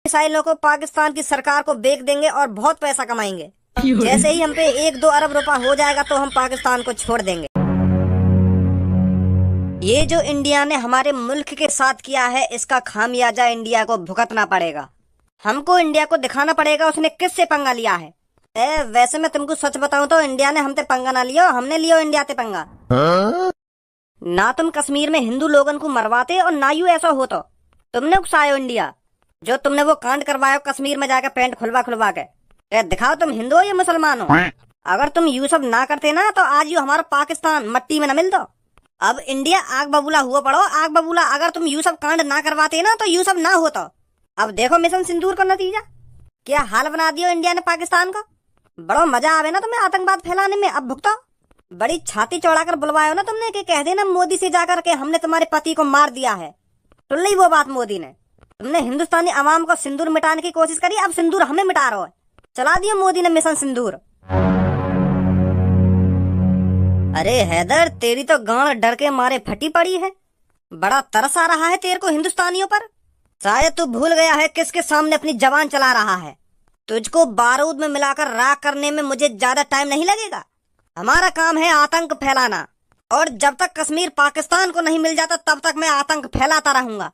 मिसाइलों को पाकिस्तान की सरकार को बेच देंगे और बहुत पैसा कमाएंगे। जैसे ही हम पे 1-2 अरब रुपया हो जाएगा तो हम पाकिस्तान को छोड़ देंगे। ये जो इंडिया ने हमारे मुल्क के साथ किया है, इसका खामियाजा इंडिया को भुगतना पड़ेगा। हमको इंडिया को दिखाना पड़ेगा उसने किससे पंगा लिया है। वैसे मैं तुमको सच बताऊं तो इंडिया ने हमसे पंगा ना लियो, हमने लियो इंडिया से पंगा। ना तुम कश्मीर में हिंदू लोगन को मरवाते और ना यू ऐसा हो तो तुमने उकसायो इंडिया। जो तुमने वो कांड करवायो कश्मीर में जाकर पैंट खुलवा खुलवा के, दिखाओ तुम हिंदू हो या मुसलमान हो। अगर तुम यू सब ना करते ना तो आज यू हमारा पाकिस्तान मट्टी में न मिल दो। अब इंडिया आग बबूला हुआ पड़ो, आग बबूला। अगर तुम यू सब कांड ना करवाते ना तो यू सब ना होता। अब देखो मिशन सिंदूर का नतीजा क्या हाल बना दियो इंडिया ने पाकिस्तान को। बड़ा मजा आवे ना तुम्हें आतंकवाद फैलाने में। अब भुगतो। बड़ी छाती चौड़ाकर बुलवायो ना तुमने कि कह देना मोदी से जाकर के हमने तुम्हारे पति को मार दिया है। सुन ली वो बात मोदी ने। तुमने हिंदुस्तानी अवाम को सिंदूर मिटाने की कोशिश करी, अब सिंदूर हमें मिटा रहा है। चला दिया मोदी ने मिशन सिंदूर। अरे हैदर, तेरी तो गांड डर के मारे फटी पड़ी है। बड़ा तरस आ रहा है तेरे को हिंदुस्तानियों पर। शायद तू भूल गया है किसके सामने अपनी जबान चला रहा है। तुझको बारूद में मिलाकर राख करने में मुझे ज्यादा टाइम नहीं लगेगा। हमारा काम है आतंक फैलाना, और जब तक कश्मीर पाकिस्तान को नहीं मिल जाता तब तक मैं आतंक फैलाता रहूंगा।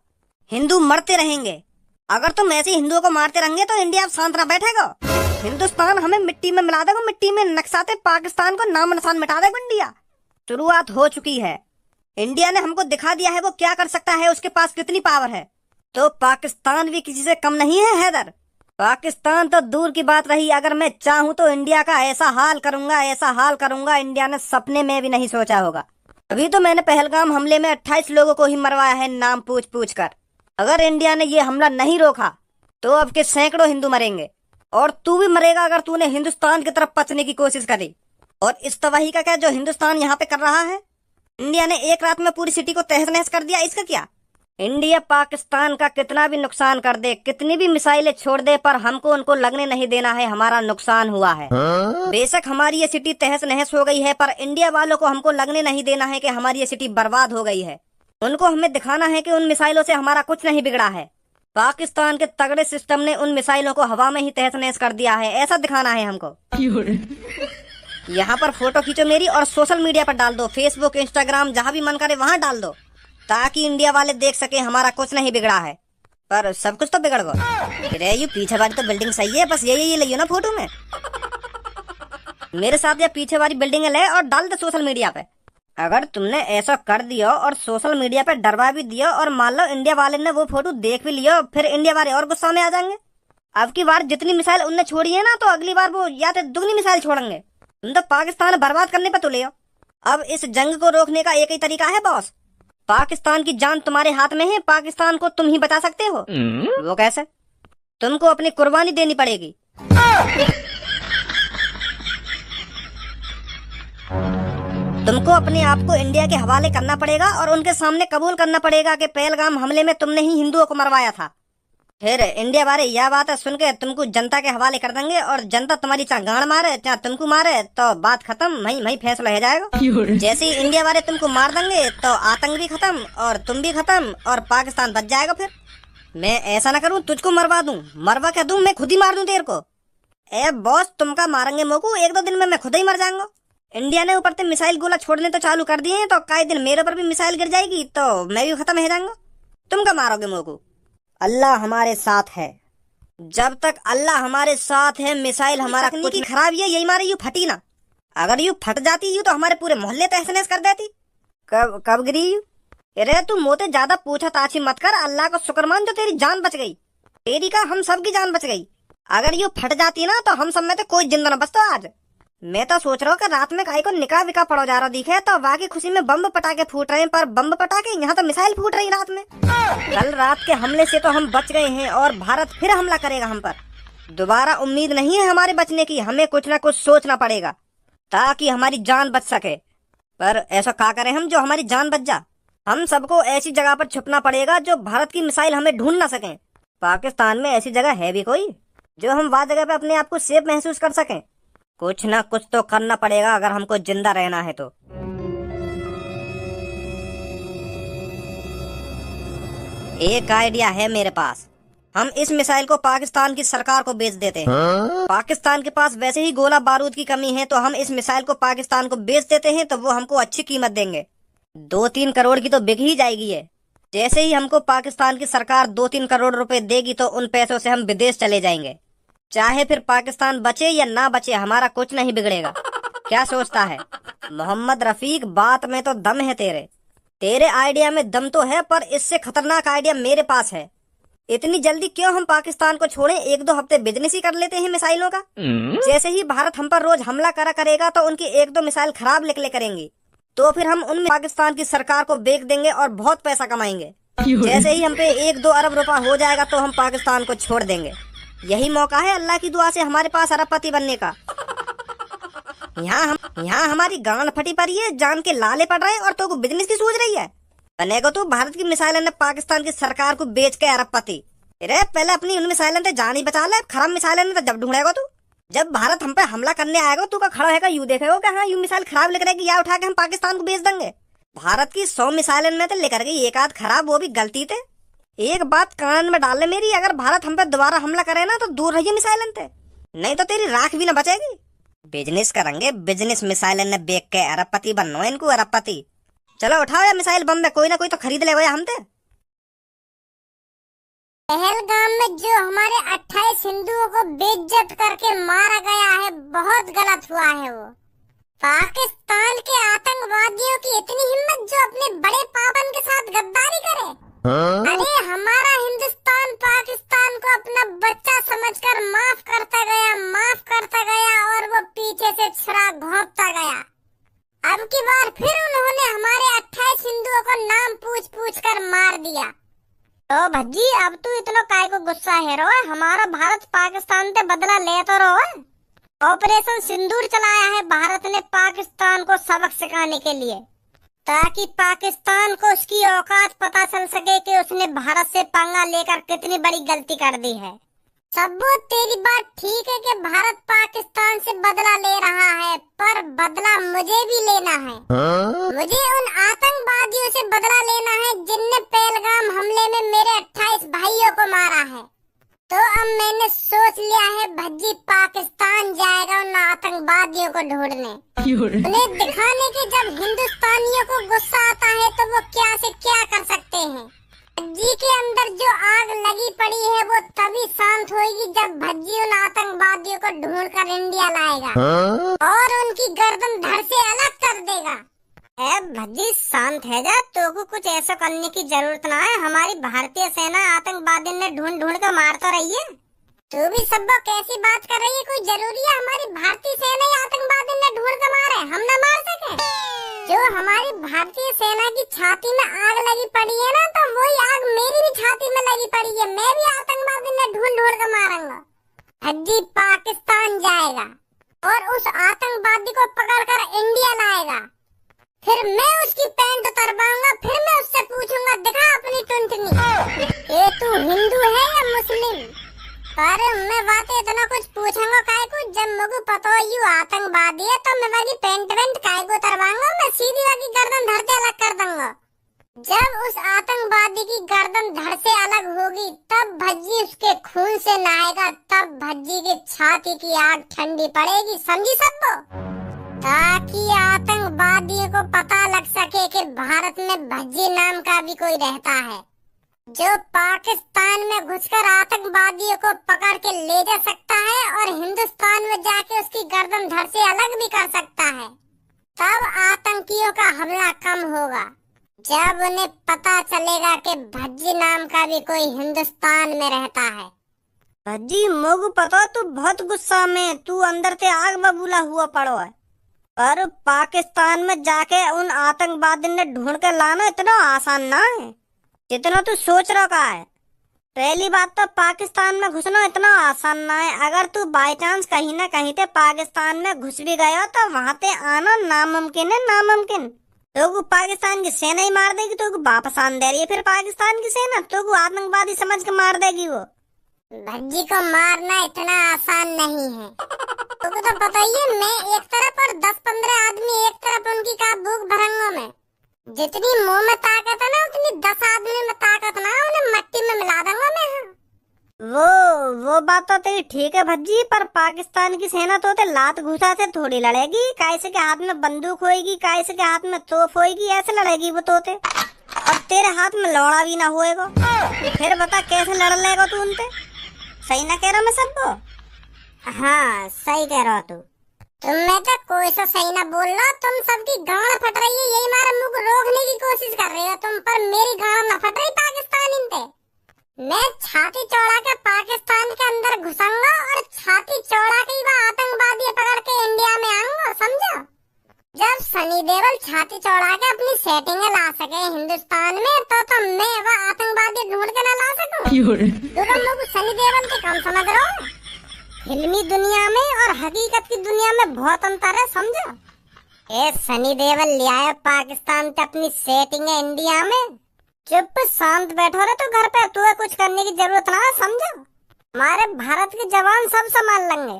हिंदू मरते रहेंगे। अगर तुम ऐसे हिंदुओं को मारते रहेंगे तो इंडिया शांत न बैठेगा। हिंदुस्तान हमें मिट्टी में मिला देगा, मिट्टी में नक्साते पाकिस्तान को नाम निशान मिटा देगा इंडिया। शुरुआत हो चुकी है। इंडिया ने हमको दिखा दिया है वो क्या कर सकता है, उसके पास कितनी पावर है। तो पाकिस्तान भी किसी से कम नहीं है हैदर। पाकिस्तान तो दूर की बात रही, अगर मैं चाहूं तो इंडिया का ऐसा हाल करूंगा, ऐसा हाल करूंगा इंडिया ने सपने में भी नहीं सोचा होगा। अभी तो मैंने पहलगाम हमले में 28 लोगों को ही मरवाया है नाम पूछ पूछ कर। अगर इंडिया ने ये हमला नहीं रोका तो अब के सैकड़ों हिंदू मरेंगे, और तू भी मरेगा अगर तूने हिंदुस्तान की तरफ पचने की कोशिश करी। और इस तबाही का क्या जो हिंदुस्तान यहाँ पे कर रहा है। इंडिया ने एक रात में पूरी सिटी को तहस नहस कर दिया, इसका क्या। इंडिया पाकिस्तान का कितना भी नुकसान कर दे, कितनी भी मिसाइलें छोड़ दे, पर हमको उनको लगने नहीं देना है हमारा नुकसान हुआ है। बेशक हमारी ये सिटी तहस नहस हो गई है, पर इंडिया वालों को हमको लगने नहीं देना है कि हमारी ये सिटी बर्बाद हो गई है। उनको हमें दिखाना है कि उन मिसाइलों से हमारा कुछ नहीं बिगड़ा है। पाकिस्तान के तगड़े सिस्टम ने उन मिसाइलों को हवा में ही तहस नहस कर दिया है, ऐसा दिखाना है हमको। यहाँ पर फोटो खींचो मेरी और सोशल मीडिया पर डाल दो, फेसबुक इंस्टाग्राम जहाँ भी मन करे वहाँ डाल दो, ताकि इंडिया वाले देख सके हमारा कुछ नहीं बिगड़ा है। पर सब कुछ तो बिगड़ गया। अरे ये पीछे वाली तो बिल्डिंग सही है, बस ये लियो ना फोटो में। मेरे साथ ये पीछे वाली बिल्डिंग ले और डाल दे सोशल मीडिया पे। अगर तुमने ऐसा कर दिया और सोशल मीडिया पे डरवा भी दिया और मान लो इंडिया वाले ने वो फोटो देख भी लिया, फिर इंडिया वाले और गुस्सा में आ जाएंगे। अब की बार जितनी मिसाइल उनने छोड़ी है ना, तो अगली बार वो या तो दुगनी मिसाइल छोड़ेंगे। तुम तो पाकिस्तान बर्बाद करने पे तुले हो। अब इस जंग को रोकने का एक ही तरीका है बॉस। पाकिस्तान की जान तुम्हारे हाथ में है, पाकिस्तान को तुम ही बचा सकते हो। वो कैसे? तुमको अपनी कुर्बानी देनी पड़ेगी। तुमको अपने आप को इंडिया के हवाले करना पड़ेगा और उनके सामने कबूल करना पड़ेगा कि पहलगाम हमले में तुमने ही हिंदुओं को मरवाया था। फिर इंडिया वाले यह बात सुन के तुमको जनता के हवाले कर देंगे, और जनता तुम्हारी चाहे गांड मारे चाहे तुमको मारे तो बात खत्म, वहीं फैसला हो जाएगा। जैसे ही इंडिया वाले तुमको मार देंगे तो आतंक भी खत्म और तुम भी खत्म और पाकिस्तान बच जाएगा। फिर मैं ऐसा ना करूं तुझको मरवा दूं, मरवा क्या दूं, मैं खुद ही मार दूं तेरे को। ए बॉस, तुमका मारेंगे मोको 1-2 दिन में मैं खुद ही मर जाऊंगा। इंडिया ने ऊपर से मिसाइल गोला छोड़ने तो चालू कर दिए हैं, तो कई दिन मेरे ऊपर भी मिसाइल गिर जाएगी तो मैं भी खत्म हो जाऊंगा। तुम क्या मारोगे मोको? अल्लाह हमारे साथ है। जब तक अल्लाह हमारे साथ है मिसाइल हमारा कुछ खराब है, यही मारे यू फटी ना। अगर यू फट जाती यू तो हमारे पूरे मोहल्ले तहस नहस कर देती। कब गिरी यू? अरे तू मोते ज्यादा पूछा ताछी मत कर, अल्लाह को शुक्र मान जो तेरी जान बच गई। तेरी का हम सब की जान बच गई। अगर यू फट जाती ना तो हम सब में तो कोई जिंदा न बचता आज। मैं तो सोच रहा हूँ कि रात में कहीं को निकाह विकाह पड़ो जा रहा दिखे तो बाकी खुशी में बम पटाखे फूट रहे हैं, पर बम पटाखे यहाँ तो मिसाइल फूट रही रात में। कल रात के हमले से तो हम बच गए हैं और भारत फिर हमला करेगा हम पर। दोबारा उम्मीद नहीं है हमारे बचने की, हमें कुछ ना कुछ सोचना पड़ेगा ताकि हमारी जान बच सके। पर ऐसा क्या करें हम जो हमारी जान बच जा? हम सबको ऐसी जगह पर छुपना पड़ेगा जो भारत की मिसाइल हमें ढूंढ ना सके। पाकिस्तान में ऐसी जगह है भी कोई जो हम वह जगह पे अपने आप को सेफ महसूस कर सकें? कुछ ना कुछ तो करना पड़ेगा अगर हमको जिंदा रहना है तो। एक आइडिया है मेरे पास। हम इस मिसाइल को पाकिस्तान की सरकार को बेच देते हैं। पाकिस्तान के पास वैसे ही गोला बारूद की कमी है, तो हम इस मिसाइल को पाकिस्तान को बेच देते हैं तो वो हमको अच्छी कीमत देंगे। 2-3 करोड़ की तो बिक ही जाएगी है। जैसे ही हमको पाकिस्तान की सरकार 2-3 करोड़ रुपए देगी तो उन पैसों से हम विदेश चले जाएंगे। चाहे फिर पाकिस्तान बचे या ना बचे, हमारा कुछ नहीं बिगड़ेगा। क्या सोचता है मोहम्मद रफीक? बात में तो दम है तेरे आइडिया में दम तो है, पर इससे खतरनाक आइडिया मेरे पास है। इतनी जल्दी क्यों हम पाकिस्तान को छोड़ें? 1-2 हफ्ते बिजनेस ही कर लेते हैं मिसाइलों का। जैसे ही भारत हम पर रोज हमला करेगा तो उनकी 1-2 मिसाइल खराब निकले करेंगी, तो फिर हम उनमें पाकिस्तान की सरकार को बेच देंगे और बहुत पैसा कमाएंगे। जैसे ही हम पे 1-2 अरब रुपया हो जाएगा तो हम पाकिस्तान को छोड़ देंगे। यही मौका है अल्लाह की दुआ से हमारे पास अरबपति बनने का। यहाँ हमारी गांड फटी पड़ी है, जान के लाले पड़ रहे हैं और तो बिजनेस की सोच रही है। बनेगो तो भारत की मिसाइलें ने पाकिस्तान की सरकार को बेच के अरबपति। अरे पहले अपनी उन मिसाइलें तो जान ही बचा ले, खराब मिसाइलें ने तो जब ढूंढेगा तू। जब भारत हम पे हमला करने आएगा तू का खड़ा रहेगा, यू देखेगा कि हाँ यू मिसाइल खराब लिख रहेगी, या उठा के हम पाकिस्तान को बेच देंगे। भारत की 100 मिसाइलें में तो लेकर गई 1-8 खराब, वो भी गलती थे। एक बात कान में डाल ले मेरी, अगर भारत हम पे दोबारा हमला करे ना तो दूर रहिए मिसाइलें थे, नहीं तो तेरी राख भी न बचेगी। बिजनेस करेंगे, बिजनेस मिसाइलें ने बेच के अरबपति बनना इनको, अरबपति। चलो उठाओ या मिसाइल बम में, कोई ना कोई तो खरीद ले हम थे। पहलगाम में जो हमारे 28 हिंदुओं को बेइज्जत करके मारा गया है, बहुत गलत हुआ है। वो पाकिस्तान के आतंकवादियों की इतनी हिम्मत जो अपने बड़े पापन के साथ गद्दारी करे। अरे हमारा हिंदुस्तान पाकिस्तान को अपना बच्चा समझकर माफ करता गया और वो पीछे से छुरा घोंपता गया। अब की बार फिर उन्होंने हमारे 28 हिंदुओं को नाम पूछ कर मार दिया। तो भज्जी अब तू इतना काय को गुस्सा है रो? हमारा भारत पाकिस्तान से बदला ले तो रो। ऑपरेशन सिंदूर चलाया है भारत ने पाकिस्तान को सबक सिखाने के लिए, ताकि पाकिस्तान को उसकी औकात पता चल सके कि उसने भारत से पंगा लेकर कितनी बड़ी गलती कर दी है। सब तेरी बात ठीक है कि भारत पाकिस्तान से बदला ले रहा है, पर बदला मुझे भी लेना है। मुझे उन आतंकवादियों से बदला लेना है जिनने पहलगाम हमले में मेरे 28 भाइयों को मारा है। तो अब मैंने सोच लिया है भज्जी पाकिस्तान जाएगा उन आतंकवादियों को ढूंढने, उन्हें दिखाने कि जब हिंदुस्तानियों को गुस्सा आता है तो वो क्या से क्या कर सकते हैं। भज्जी के अंदर जो आग लगी पड़ी है वो तभी शांत होगी जब भज्जी उन आतंकवादियों को ढूंढकर इंडिया लाएगा और उनकी गर्दन धड़ से अलग कर देगा। भज्जी शांत है जा, तो कुछ ऐसा करने की जरूरत ना है। हमारी भारतीय सेना आतंकवादी ने ढूंढ कर मार तो रही है। तू भी सब कैसी बात कर रही है? कोई जरूरी है हमारी भारतीय सेना ही आतंकवादी ने ढूंढ कर मारे, हम न मार सके? जो हमारी भारतीय सेना की छाती में आग लगी पड़ी है ना, तो वही आग मेरी भी छाती में लगी पड़ी है। मैं भी आतंकवादी ने ढूंढ कर मारूंगा। भज्जी पाकिस्तान जाएगा और उस आतंकवादी को पकड़कर इंडिया लाएगा, फिर मैं उसकी पैंट उतरवाऊंगा, फिर मैं उससे पूछूंगा दिखा अपनी टुनटुनी, ये तू हिंदू है या मुस्लिम? पर मैं बातें इतना कुछ पूछूंगा काय को, जब मुझे पता हो यू आतंकवादी है तो मैं वाली पैंट काय को उतरवाऊंगा, मैं सीधी वाली गर्दन धड़ से अलग कर दूंगा। जब उस आतंकवादी की गर्दन धड़ से अलग होगी तब भज्जी उसके खून से नहाएगा, तब भज्जी की छाती की आग ठंडी पड़ेगी, समझी सबको? ताकि आतंकवादियों को पता लग सके कि भारत में भज्जी नाम का भी कोई रहता है जो पाकिस्तान में घुसकर आतंकवादियों को पकड़ के ले जा सकता है और हिंदुस्तान में जाके उसकी गर्दन धड़ से अलग भी कर सकता है। तब आतंकियों का हमला कम होगा, जब उन्हें पता चलेगा कि भज्जी नाम का भी कोई हिंदुस्तान में रहता है। भज्जी मोगू पता तू बहुत गुस्सा में, तू अंदर से आग बबूला हुआ पड़ो है, पर पाकिस्तान में जाके उन आतंकवादी ने ढूंढ के लाना इतना आसान ना है जितना तू सोच रहा है। पहली बात तो पाकिस्तान में घुसना इतना आसान ना है। अगर तू बाई चांस कहीं ना कहीं ते पाकिस्तान में घुस भी गया तो वहाँ ते आना नामुमकिन है, नामुमकिन। तो पाकिस्तान की सेना ही मार देगी, तो वापस आन दे रही है फिर पाकिस्तान की सेना, तो आतंकवादी समझ के मार देगी वो। भज्जी को मारना इतना आसान नहीं है। तुमको तो पता ही है, मैं एक तरफ और 10-15 आदमी एक तरफ उनकी का भूख भरंगा मैं। जितनी मुंह में ताकत है ना उतनी 10 आदमी में ताकत ना, उन्हें मट्टी में मिला दूंगा मैं। वो वो बात तो तेरी ठीक है भज्जी, पर पाकिस्तान की सेना तो ते लात घुसा से थोड़ी लड़ेगी। कैसे के हाथ में बंदूक होएगी, कैसे के हाथ में तोप होएगी, ऐसे लड़ेगी वो तोते। और तेरे हाथ में लौड़ा भी ना होएगा, फिर बता कैसे लड़ लेगा तू उनसे? सही ना कह रहा मैं सबको? हाँ सही कह रहा तू। तुम तो कोई सा सही ना बोल रहा, तुम सबकी गांड फट रही है, यही हमारे मुंह को रोकने की कोशिश कर रहे हो तुम, पर मेरी गांड ना फट रही पाकिस्तान इन पे। मैं छाती चौड़ा के पाकिस्तान के अंदर घुसूंगा और छाती चौड़ा के ही वह आतंकवादी पकड़ के इंडिया में आऊंगा, समझो। जब सनी देओल छाती चौड़ा के अपनी सेटिंग ला सके हिंदुस्तान में, तो मैं वह आतंकवादी ढूंढ के ना ला सकूं? तुम लोग सनी देओल के कम समझ रहे हो। फिल्मी दुनिया में और हकीकत की दुनिया में बहुत अंतर है, समझो। ए सनी देओल ले आया पाकिस्तान से अपनी सेटिंग है इंडिया में। चुप शांत बैठो रे, तो घर पे तुम्हें कुछ करने की जरूरत ना है, समझो। हमारे भारत के जवान सब संभाल लेंगे।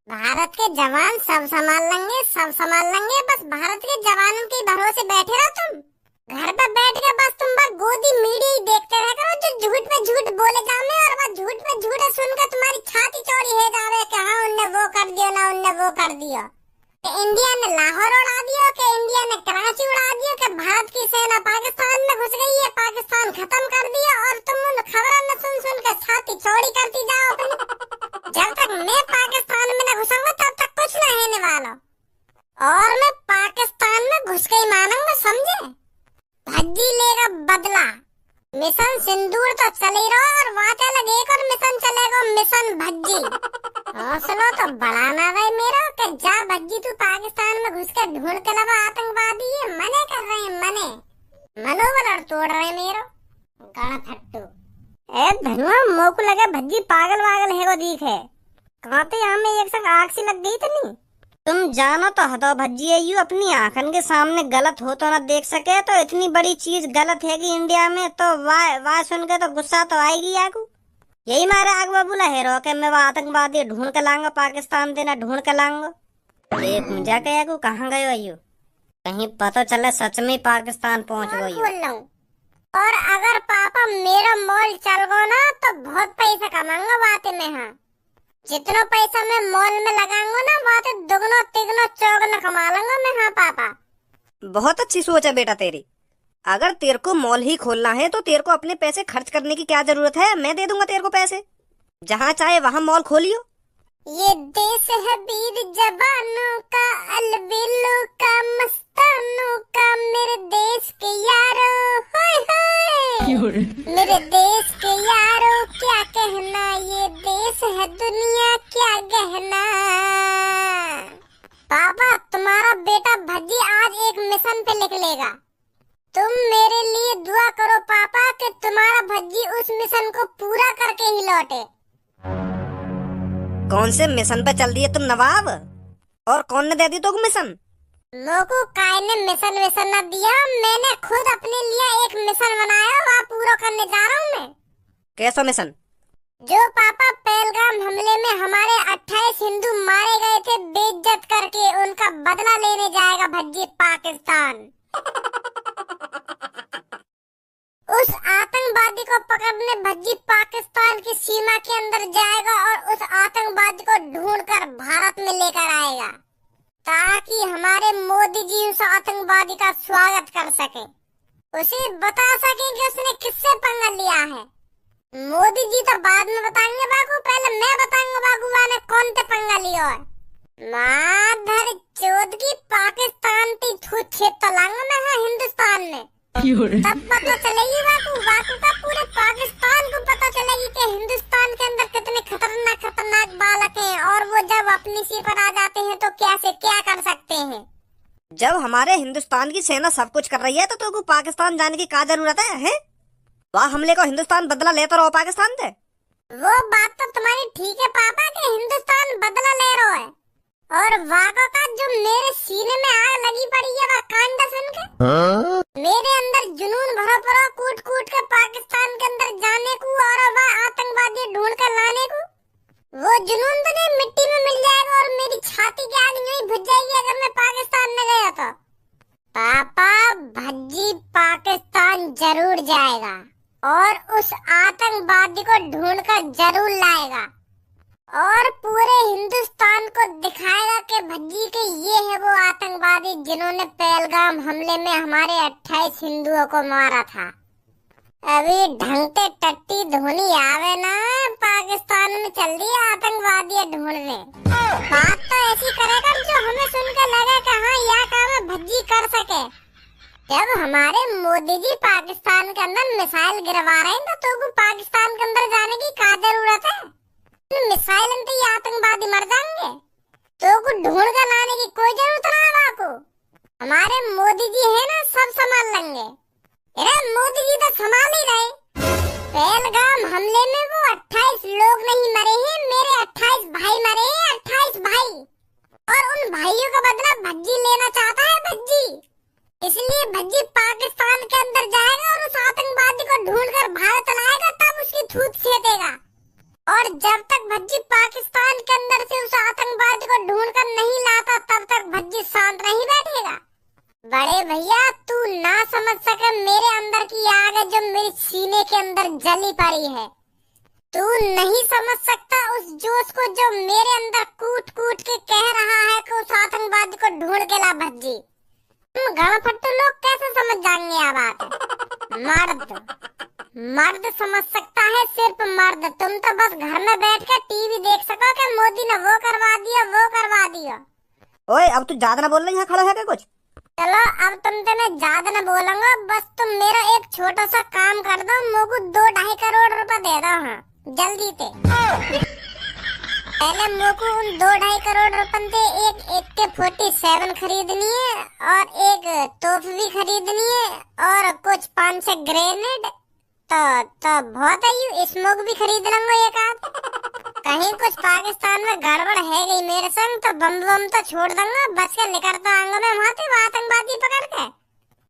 भारत के जवान सब संभाल लेंगे, सब संभाल लेंगे। बस भारत के जवानों के भरोसे बैठे रहो तुम। घर पे बैठ के बस तुम बस गोदी मीडिया ही देखते रह करो, जो झूठ पे झूठ बोले जाने, और बस झूठ पे झूठ सुनकर तुम्हारी छाती चौड़ी है जावे कि हाँ उनने वो कर दिया ना उनने वो कर दिया। कि इंडिया ने लाहौर उड़ा दिया, कि इंडिया ने कराची उड़ा दिया, कि भारत की सेना पाकिस्तान में घुस गई है, पाकिस्तान खत्म कर दिया, और तुम उन खबरों न सुन सुन के छाती चौड़ी करती जाओ अपनी। जब तक मैं पाकिस्तान में न घुसूंगा तब तक कुछ न होने वाला, और मैं पाकिस्तान में घुस के ही मानूंगा, समझे। भज्जी लेगा बदला। मिशन सिंदूर तो चल ही रहा, और वहाँ चल एक और मिशन चलेगा, मिशन भज्जी। हौसला तो बढ़ाना भाई मेरा, कि जा भज्जी तू पाकिस्तान में घुस के ढूंढ के लगा आतंकवादी, ये मने कर रहे हैं, मने मनोबल तोड़ रहे हैं मेरो गाना फट्टू। ए धनुआ मोकू लगे भज्जी पागल वागल है को दीख है, कहते हमें एक संग आग सी लग गई तो नहीं। तुम जानो तो हतो भज्जी यू अपनी आंखन के सामने गलत हो तो ना देख सके, तो इतनी बड़ी चीज गलत है कि इंडिया में, तो वाह सुन के तो गुस्सा तो आएगी आगू। यही मारे आग बबूला हेरो के मैं वह आतंकवादी ढूंढ के लाऊंगा, पाकिस्तान देना ढूंढ के लाऊंगा। एक मुझा के आगू कहाँ गयो यू, कहीं पता चले सच में पाकिस्तान पहुँच गई। और अगर पापा मेरा मॉल चल गो ना तो बहुत पैसा कमाऊंगा बातें में। हाँ जितना पैसा मैं मॉल में लगाऊंगा ना बातें दुगना तिगना चौगना कमा लूंगा मैं। हाँ पापा बहुत अच्छी सोच है बेटा तेरी। अगर तेरे को मॉल ही खोलना है तो तेरे को अपने पैसे खर्च करने की क्या जरूरत है, मैं दे दूंगा तेरे को पैसे, जहाँ चाहे वहाँ मॉल खोलियो। ये देश है वीर जवानों का, अलबेलों का, मस्तानों का, मेरे देश के यारों, हाय हाय मेरे देश के यारों क्या कहना, ये देश है दुनिया क्या गहना। पापा तुम्हारा बेटा भज्जी आज एक मिशन पे निकलेगा, तुम मेरे लिए दुआ करो पापा कि तुम्हारा भज्जी उस मिशन को पूरा करके ही लौटे। कौन से मिशन पे चल दिए तुम नवाब, और कौन ने दे दी तो मिशन? लोगों काय ने मिशन न दिया, मैंने खुद अपने लिए एक मिशन बनाया, वहाँ पूरा करने जा रहा हूँ मैं। कैसा मिशन? जो पापा पहलगाम हमले में हमारे 28 हिंदू मारे गए थे बेइज्जत करके, उनका बदला लेने जाएगा भज्जी पाकिस्तान। उस आतंकवादी को पकड़ने भज्जी पाकिस्तान की सीमा के अंदर जाएगा और उस आतंकवादी को ढूंढकर भारत में लेकर आएगा, ताकि हमारे मोदी जी उस आतंकवादी का स्वागत कर सके, उसे बता सके कि उसने किससे पंगा लिया है। मोदी जी तो बाद में बताएंगे बाबू, पहले मैं बताऊंगा बाबू ने कौन से पंगा लिया है। माधर चौथ की पाकिस्तान की छूत छेद तो लाऊंगा मैं। हाँ हिंदुस्तान में तब पता चलेगी बाकू का पूरे पाकिस्तान को पता चलेगी कि हिंदुस्तान के अंदर कितने खतरनाक बालक हैं, और वो जब अपनी सी पर आ जाते हैं तो कैसे क्या कर सकते हैं। जब हमारे हिंदुस्तान की सेना सब कुछ कर रही है तो तुमको पाकिस्तान जाने की क्या जरूरत है? वहाँ हमले को हिंदुस्तान बदला लेता रहो पाकिस्तान से। वो बात तो तुम्हारी ठीक है पापा कि हिंदुस्तान बदला ले रहा है, और वाक़ा का जो मेरे सीने में आग लगी पड़ी है वह कांडा सुन के मेरे अंदर जुनून भरा पड़ा, कूट कूट के पाकिस्तान के अंदर जाने को और वह आतंकवादी ढूंढ कर लाने को। वो जुनून तो नहीं मिट्टी में मिल जाएगा और मेरी छाती की आग नहीं बुझ जाएगी अगर मैं पाकिस्तान में गया तो। पापा भज्जी पाकिस्तान जरूर जाएगा, और उस आतंकवादी को ढूंढ कर जरूर लाएगा और पूरे हिंदुस्तान को दिखाएगा कि भज्जी के ये है वो आतंकवादी जिन्होंने पहलगाम हमले में हमारे 28 हिंदुओं को मारा था। अभी ढंगते टट्टी धोनी आवे ना, पाकिस्तान में चल दी आतंकवादी ढूंढने। बात तो ऐसी करेगा जो हमें सुनकर लगे कि हाँ यह काम भज्जी कर सके। जब हमारे मोदी जी पाकिस्तान के अंदर मिसाइल गिरवा रहे हैं तो पाकिस्तान के अंदर जाने की क्या जरूरत है? मिसाइल तो ये आतंकवादी मर जाएंगे, तो कुछ ढूंढ कर लाने की कोई जरूरत ना है आपको। हमारे मोदी जी है ना, सब संभाल लेंगे। अरे मोदी जी तो संभाल ही रहे। पहलगाम हमले में वो 28 लोग नहीं मरे हैं, मेरे 28 भाई मरे हैं, 28 भाई। और उन भाइयों का बदला भज्जी लेना चाहता है भज्जी। इसलिए भज्जी पाकिस्तान के अंदर जाएगा और उस आतंकवादी को ढूंढकर भारत लाएगा, तब उसकी थूत सेकेगा। और जब तक भज्जी पाकिस्तान के अंदर से उस आतंकवादी को ढूंढकर नहीं लाता, तब तक भज्जी शांत नहीं बैठेगा। बड़े भैया तू ना समझ सके मेरे अंदर की आग है जो मेरे सीने के अंदर जली पड़ी है। तू नहीं समझ सकता उस जोश को जो मेरे अंदर कूट कूट के कह रहा है कि उस आतंकवादी को ढूंढ के ला भज्जी। तुम गणफट्टू लोग कैसे समझ जाएंगे ये बात? मर्द समझ सकता है, सिर्फ मर्द। तुम तो बस घर में बैठ कर टीवी देख सको कि मोदी ने वो करवा दिया वो करवा दिया। ओए अब तू ज्यादा ना बोल रही, यहाँ खड़ा है क्या कुछ? चलो अब तुमसे मैं ज्यादा न बोलूंगा, बस तुम मेरा एक छोटा सा काम कर दो, मुझको 2-2.5 करोड़ रुपए दे दो। हाँ जल्दी से। पहले मुझको उन 2-2.5 करोड़ रुपए से एक AK-47 खरीदनी है और एक तोप भी खरीदनी है और कुछ 5-6 ग्रेनेड। तो बहुत है, यू स्मोक भी खरीद लूंगा एक आध। कहीं कुछ पाकिस्तान में गड़बड़ है गई मेरे संग तो बम तो छोड़ दूंगा, बच के निकलता आऊंगा मैं वहाँ से आतंकवादी पकड़ के।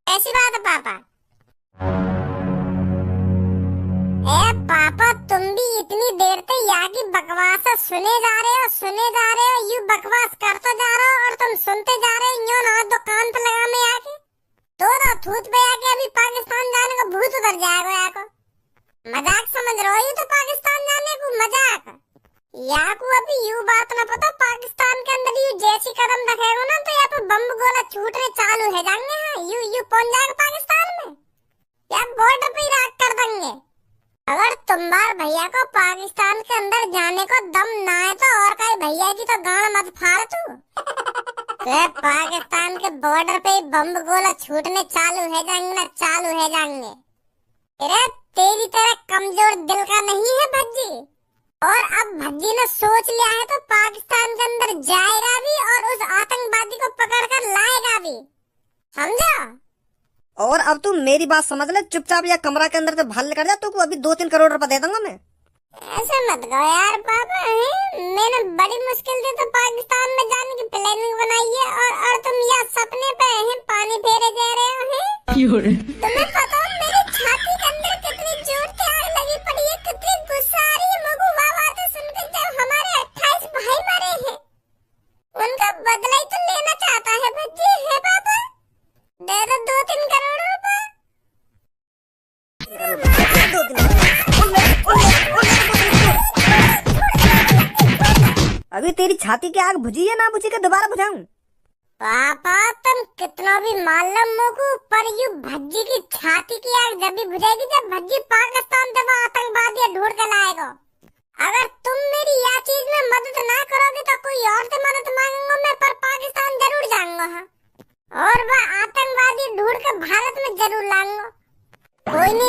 ऐसी बात है पापा? ए पापा तुम भी इतनी देर से यहाँ की बकवास सुने जा रहे हो, यू बकवास करते जा रहे हो और तुम सुनते जा रहे हो। यूं ना दुकान पे लगा में आके तो थूत पे आके अभी पाकिस्तान जाने का भूत उतर जाएगा। यहाँ को मजाक समझ रहे हो? तो पाकिस्तान जाने को मजाक। यहाँ को अभी यू बात ना पता, पाकिस्तान के अंदर यू जैसी कदम रखेगा ना तो यहाँ पे बम गोला छूटने चालू है जाएंगे। हाँ यू पहुंच जाएगा पाकिस्तान में, या बॉर्डर पे ही राख कर देंगे। अगर तुम्हारे भैया को पाकिस्तान के अंदर जाने को दम ना है तो और कहीं भैया की तो गाड़ मत फाड़ तू। तो पाकिस्तान के बॉर्डर पे ही बम गोला छूटने चालू है जाएंगे ना, चालू है जाएंगे। अरे तेरी तरह कमजोर दिल का नहीं है भज्जी, और अब भज्जी ने सोच लिया है तो पाकिस्तान के अंदर जाएगा भी और उस आतंकवादी को पकड़कर लाएगा भी, समझा? और अब तू मेरी बात समझ ले, चुपचाप या कमरा के अंदर से बाहर लेकर जा, तो अभी 2-3 करोड़ रुपए दे दूंगा मैं। ऐसे मत कहो यार पापा, मैंने बड़ी मुश्किल से तो पाकिस्तान में जाने की प्लानिंग बनाई है और तुम यहाँ सपने पे हैं पानी फेरे जा रहे हो हैं? तुम्हें पता है मेरी छाती के अंदर कितनी जोर से आग लगी पड़ी है, कितनी गुस्सा आ रही है मुझको वो बातें सुनकर। जब हमारे 28 भाई मरे हैं उनका बदला ही तो लेना चाहता है भज्जी। है पापा दे दो 2-3 करोड़ रुपए। अभी तेरी छाती की आग बुझी है ना बुझी के दोबारा बुझाऊं? पापा तुम कितना भी मान लो मुझको, पर यू भज्जी की छाती की आग जब भी बुझेगी जब भज्जी पाकिस्तान से आतंकवादी ढूंढ कर लाएगा। अगर तुम मेरी यह चीज में मदद ना करोगे तो कोई और से मदद मांगूंगा मैं, पर पाकिस्तान जरूर जाऊंगा। हाँ और वह आतंकवादी ढूंढ कर भारत में जरूर लाऊंगा। कोई नहीं